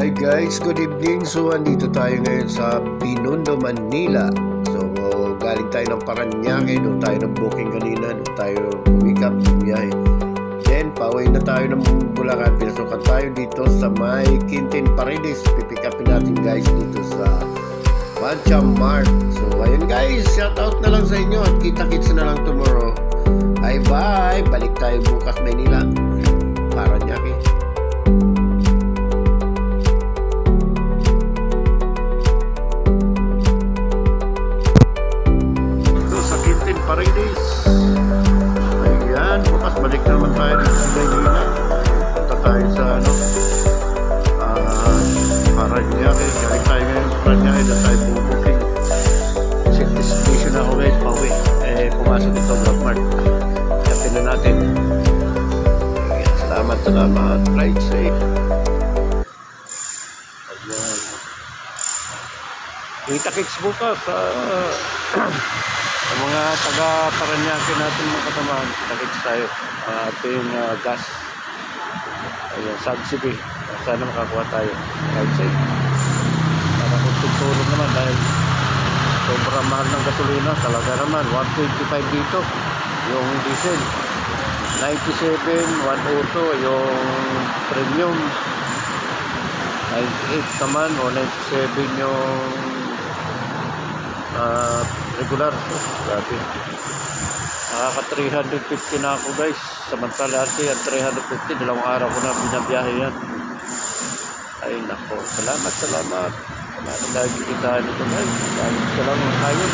Hi guys, good evening. So andito tayo ngayon sa Binondo, Manila. So galing tayo ng Paranaque, doon tayo ng booking kanina, doon tayo pick up sa biyahe. Then pauwi na tayo ng Bulacan, pinasukan tayo dito sa may Quintin Paredes. Pipick upin natin guys dito sa Mancha Mart. So ayun guys, shout out na lang sa inyo at kita-kits na lang tomorrow. Bye bye, balik tayo bukas Manila, Paranaque. Paredes. Ayan, bukas balik na naman tayo dito sa Maynila. Punta tayo sa Paranaque. Galing tayo ngayon sa Paranaque na tayo bubooking. Destination na ako guys, pauwi. Pumasok ito Vlogmart. Kapin na natin. Ayan, salamat. Ride safe. Ayan. Kita-kits bukas sa mga taga-Paranaque natin mga kasamahan, nakikita tayo ating gas. Ayan, subsidy. Sana makakuha tayo. Right side. Para kung tutulong naman dahil sobrang mahal ng gasolina. Talaga naman, 125 dito yung diesel. 97, 102 yung premium. 98 naman o 97 yung regular. Grabe, nakaka 350 na ako guys. Samantala yan 350, dalawang araw ko na binabiyahe yan. Ay nako, salamat lagi kita nito guys. Salamat tayo.